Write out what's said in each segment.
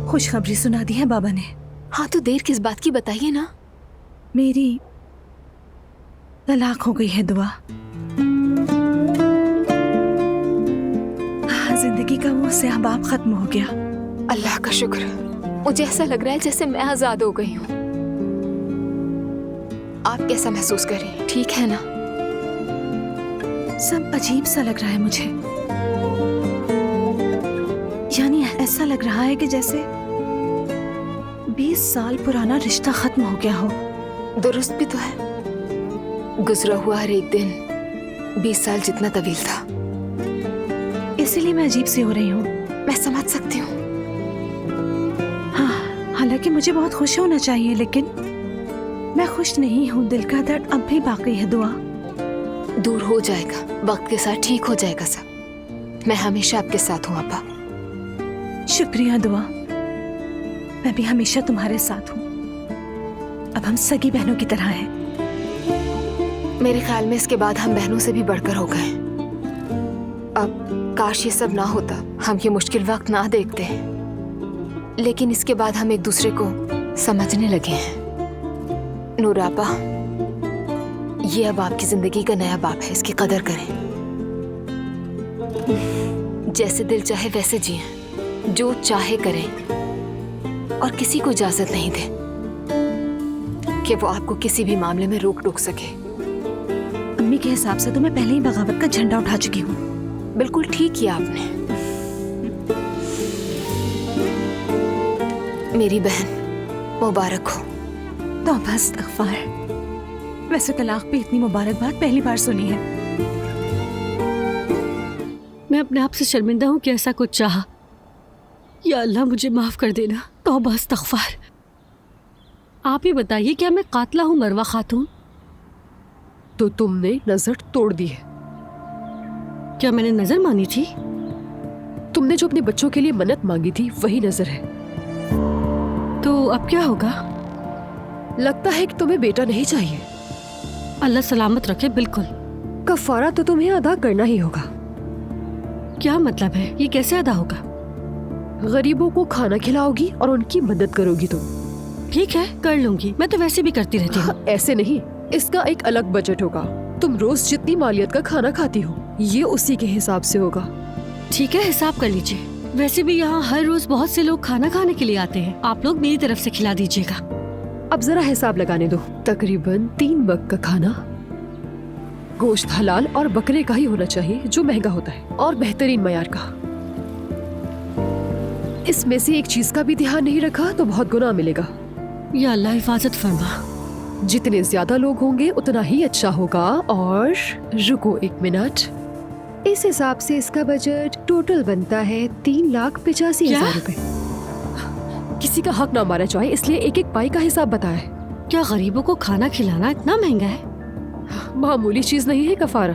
खुशखबरी सुना दी है बाबा ने। हाँ तो देर किस बात की, बताइए ना। मेरी तलाक हो गई है दुआ। जिंदगी का वो स्याह-बाब खत्म हो गया। अल्लाह का शुक्र। मुझे ऐसा लग रहा है जैसे मैं आजाद हो गई हूँ। आप कैसा महसूस कर रही हैं? ठीक है ना? सब अजीब सा लग रहा है मुझे। यानी ऐसा लग रहा है कि जैसे 20 साल पुराना रिश्ता खत्म हो गया हो। दुरुस्त भी तो है। गुजरा हुआ हर एक दिन 20 साल जितना तवील था। इसीलिए मैं अजीब सी हो रही हूँ। मैं समझ सकती हूँ। हाँ, हालांकि मुझे बहुत खुश होना चाहिए, लेकिन मैं खुश नहीं हूँ। दिल का दर्द अब भी बाकी है दुआ। दूर हो जाएगा, वक्त के साथ ठीक हो जाएगा सब। मैं हमेशा आपके साथ हूँ आपा। शुक्रिया दुआ। मैं भी हमेशा तुम्हारे साथ हूँ। अब हम सगी बहनों की तरह हैं। मेरे ख्याल में इसके बाद हम बहनों से भी बढ़कर हो गए। अब काश ये सब ना होता, हम ये मुश्किल वक्त ना देखते। लेकिन इसके बाद हम एक दूसरे को समझने लगे हैं। नूर आपा, ये अब आपकी जिंदगी का नया बाप है, इसकी कदर करें। जैसे दिल चाहे वैसे जिएं, जो चाहे करें, और किसी को इजाजत नहीं दे कि वो आपको किसी भी मामले में रोक टोक सके। अम्मी के हिसाब से तो मैं पहले ही बगावत का झंडा उठा चुकी हूँ। बिल्कुल ठीक किया आपने। मेरी बहन मुबारक हो। तौबा इस्तग़फ़ार। वैसे तलाक पे इतनी मुबारकबाद पहली बार सुनी है। मैं अपने आप से शर्मिंदा हूँ कि ऐसा कुछ चाहा। या अल्लाह मुझे माफ कर देना। तौबा इस्तग़फ़ार। आप ही बताइए, क्या मैं कातिला हूँ मरवा खातून? तो तुमने नजर तोड़ दी है। क्या मैंने नजर मानी थी? तुमने जो अपने बच्चों के लिए मन्नत मांगी थी वही नजर है। तो अब क्या होगा? लगता है कि तुम्हें बेटा नहीं चाहिए। अल्लाह सलामत रखे। बिल्कुल। कफारा तो तुम्हें अदा करना ही होगा। क्या मतलब है? ये कैसे अदा होगा? गरीबों को खाना खिलाओगी और उनकी मदद करोगी तुम। ठीक है, कर लूंगी। मैं तो वैसे भी करती रहती हूँ। ऐसे नहीं, इसका एक अलग बजट होगा। तुम रोज जितनी मालियत का खाना खाती हो, ये उसी के हिसाब से होगा। ठीक है, हिसाब कर लीजिए। वैसे भी यहाँ हर रोज बहुत से लोग खाना खाने के लिए आते हैं। आप लोग मेरी तरफ से खिला दीजिएगा। अब जरा हिसाब लगाने दो। तकरीबन 3 वक्त का खाना। गोश्त हलाल और बकरे का ही होना चाहिए, जो महंगा होता है, और बेहतरीन मयार का। इसमें से एक चीज का भी ध्यान नहीं रखा तो बहुत गुनाह मिलेगा। या अल्लाह हिफाजत फरमा। जितने ज्यादा लोग होंगे उतना ही अच्छा होगा। और रुको 1 मिनट। इस हिसाब से इसका बजट टोटल बनता है 3,85,000 रुपए। किसी का हक ना मारा जाए, इसलिए एक एक पाई का हिसाब बताया है। क्या गरीबों को खाना खिलाना इतना महंगा है? मामूली चीज नहीं है कफारा।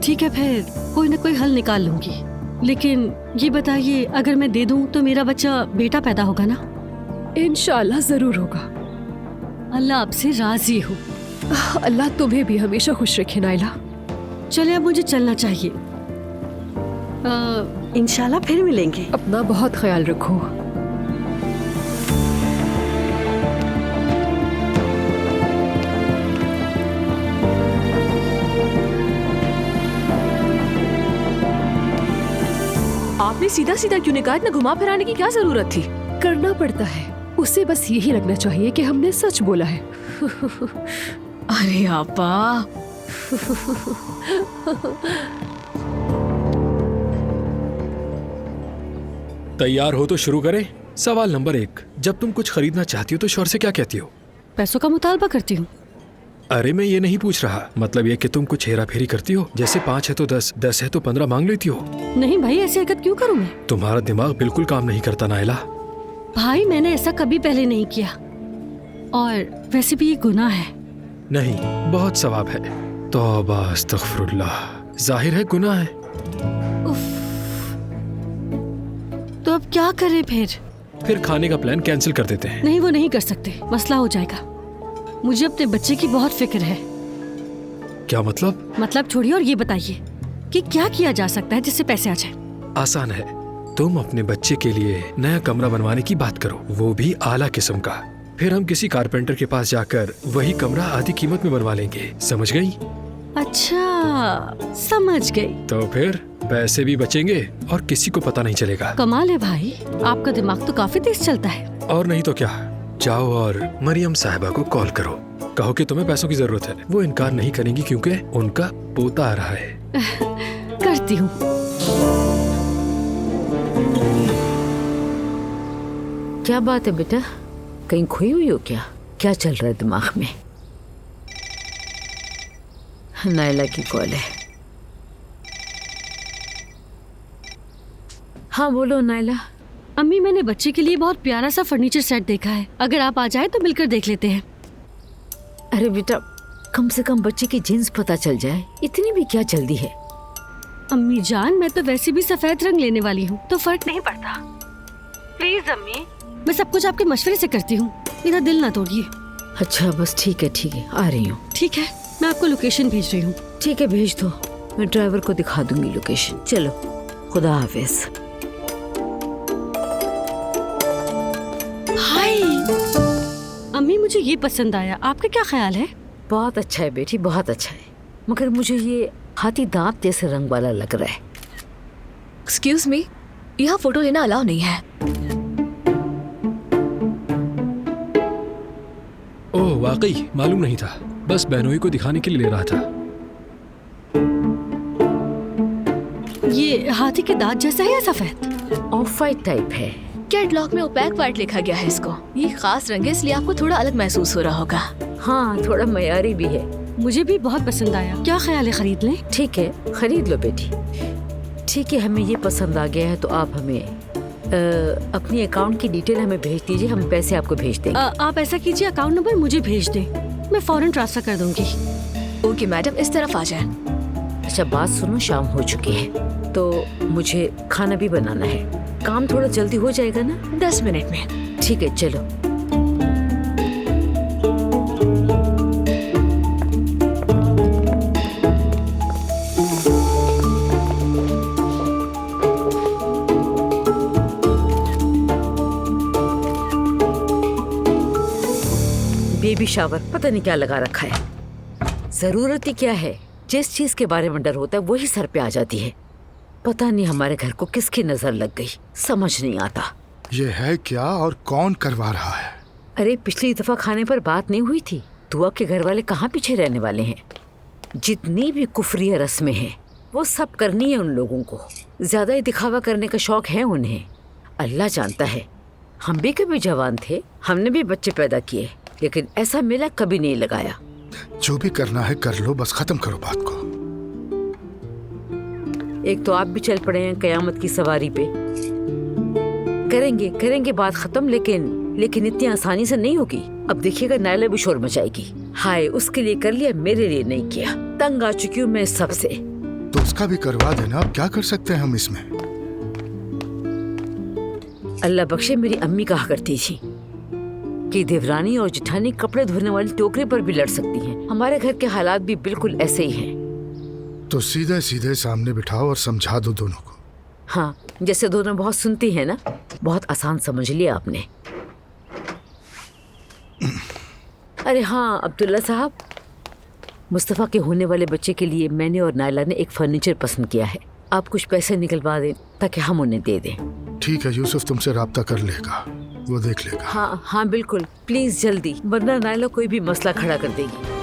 ठीक है, फिर कोई ना कोई हल निकाल लूंगी। लेकिन ये बताइए, अगर मैं दे दूं तो मेरा बच्चा बेटा पैदा होगा ना? इंशाल्लाह जरूर होगा। अल्लाह आपसे राजी हो। अल्लाह तुम्हें भी हमेशा खुश रखे नाइला। चले, अब मुझे चलना चाहिए। इंशाल्लाह फिर मिलेंगे। अपना बहुत ख्याल रखो। आपने सीधा सीधा क्यों नहीं कहा? इतना घुमा फिराने की क्या जरूरत थी? करना पड़ता है, उसे बस यही लगना चाहिए कि हमने सच बोला है। अरे आपा, तैयार हो तो शुरू करें। सवाल नंबर 1, जब तुम कुछ खरीदना चाहती हो तो शौहर से क्या कहती हो? पैसों का मुतालबा करती हूँ। अरे मैं ये नहीं पूछ रहा, मतलब ये कि तुम कुछ हेरा फेरी करती हो, जैसे 5 है तो 10, 10 है तो 15 मांग लेती हो। नहीं भाई, ऐसी हरकत क्यों करूँ मैं? तुम्हारा दिमाग बिल्कुल काम नहीं करता नाइला। भाई मैंने ऐसा कभी पहले नहीं किया, और वैसे भी ये गुनाह है। नहीं, बहुत सवाब है। तौबा अस्तगफिरुल्लाह, जाहिर है गुनाह है। उफ। तो अब क्या करें फिर खाने का प्लान कैंसिल कर देते हैं। नहीं, वो नहीं कर सकते, मसला हो जाएगा। मुझे अपने बच्चे की बहुत फिक्र है। क्या मतलब? मतलब छोड़िए और ये बताइए कि क्या किया जा सकता है जिससे पैसे आ जाए। आसान है, तुम अपने बच्चे के लिए नया कमरा बनवाने की बात करो, वो भी आला किस्म का। फिर हम किसी कारपेंटर के पास जाकर वही कमरा आधी कीमत में बनवा लेंगे, समझ गई? अच्छा, समझ गई। तो फिर पैसे भी बचेंगे और किसी को पता नहीं चलेगा। कमाल है भाई, आपका दिमाग तो काफी तेज चलता है। और नहीं तो क्या, जाओ और मरियम साहिबा को कॉल करो, कहो कि तुम्हें पैसों की जरूरत है। वो इनकार नहीं करेंगी क्योंकि उनका पोता आ रहा है। करती हूँ। क्या बात है बेटा, कहीं खोई हुई हो क्या? क्या चल रहा है दिमाग में? नायला की कॉल है। हाँ बोलो नायला। अम्मी, मैंने बच्चे के लिए बहुत प्यारा सा फर्नीचर सेट देखा है, अगर आप आ जाए तो मिलकर देख लेते हैं। अरे बेटा, कम से कम बच्चे की जीन्स पता चल जाए, इतनी भी क्या जल्दी है? अम्मी जान, मैं तो वैसे भी सफेद रंग लेने वाली हूँ, तो फर्क नहीं पड़ता। प्लीज अम्मी, मैं सब कुछ आपके मशवरे से करती हूँ, मेरा दिल ना तोड़िए। अच्छा बस ठीक है, आ रही हूँ। ठीक है, मैं आपको लोकेशन भेज रही हूँ। ठीक है भेज दो, मैं ड्राइवर को दिखा दूंगी लोकेशन। चलो, खुदा हाफिज। हाय अम्मी, मुझे ये पसंद आया, आपका क्या ख्याल है? बहुत अच्छा है बेटी, बहुत अच्छा है, मगर मुझे ये हाथी दांत जैसे रंग वाला लग रहा है। एक्सक्यूज मी, यहाँ फोटो लेना अलाउ नहीं है। ओह वाकई मालूम नहीं था, बस बहनोई को दिखाने के लिए ले रहा था। ये हाथी के दांत जैसा है या सफेद? ऑफ वाइट टाइप है। कैटलॉग में ओपैक वाइट लिखा गया है इसको। ये खास रंग है, इसलिए आपको थोड़ा अलग महसूस हो रहा होगा। हाँ, थोड़ा मयारी भी है। मुझे भी बहुत पसंद आया, क्या ख्याल है, खरीद लें? ठीक है, खरीद लो बेटी। ठीक है, हमें ये पसंद आ गया है, तो आप हमें अपनी अकाउंट की डिटेल हमें भेज दीजिए, हम पैसे आपको भेज देंगे। आप ऐसा कीजिए, अकाउंट नंबर मुझे भेज दें, मैं फौरन ट्रांसफर कर दूंगी। ओके मैडम, इस तरफ आ जाए। अच्छा बात सुनो, शाम हो चुकी है तो मुझे खाना भी बनाना है। काम थोड़ा जल्दी हो जाएगा ना? 10 मिनट में। ठीक है, चलो। बेबी शावर पता नहीं क्या लगा रखा है। जरूरत ही क्या है? जिस चीज के बारे में डर होता है वही सर पे आ जाती है। पता नहीं हमारे घर को किसकी नजर लग गई, समझ नहीं आता। ये है क्या और कौन करवा रहा है? अरे पिछली दफा खाने पर बात नहीं हुई थी? दुआ के घर वाले कहाँ पीछे रहने वाले हैं। जितनी भी कुफरिया रस्में हैं वो सब करनी है उन लोगों को। ज्यादा ही दिखावा करने का शौक है उन्हें। अल्लाह जानता है, हम भी कभी जवान थे, हमने भी बच्चे पैदा किए, लेकिन ऐसा मेला कभी नहीं लगाया। जो भी करना है कर लो, बस खत्म करो बात को। एक तो आप भी चल पड़े हैं कयामत की सवारी पे। करेंगे बात खत्म, लेकिन इतनी आसानी से नहीं होगी। अब देखिएगा नायला भी शोर मचाएगी। हाय, उसके लिए कर लिया, मेरे लिए नहीं किया। तंग आ चुकी हूँ मैं सबसे। तो उसका भी करवा देना, अब क्या कर सकते हैं हम इसमें। अल्लाह बख्शे, मेरी अम्मी कहा करती थी कि देवरानी और जिठानी कपड़े धोने वाली टोकरी पर भी लड़ सकती हैं। हमारे घर के हालात भी बिल्कुल ऐसे ही हैं। तो सीधे सीधे सामने बिठाओ और समझा दो दोनों को। हाँ, जैसे दोनों बहुत सुनती हैं ना, बहुत आसान समझ लिया आपने। अरे हाँ अब्दुल्ला साहब, मुस्तफ़ा के होने वाले बच्चे के लिए मैंने और नायला ने एक फर्नीचर पसंद किया है। आप कुछ पैसे निकलवा दें ताकि हम उन्हें दे दें। ठीक है, यूसुफ तुमसे राब्ता कर लेगा, वो देख लेगा। हाँ बिल्कुल, प्लीज जल्दी, वरना नायला कोई भी मसला खड़ा कर देगी।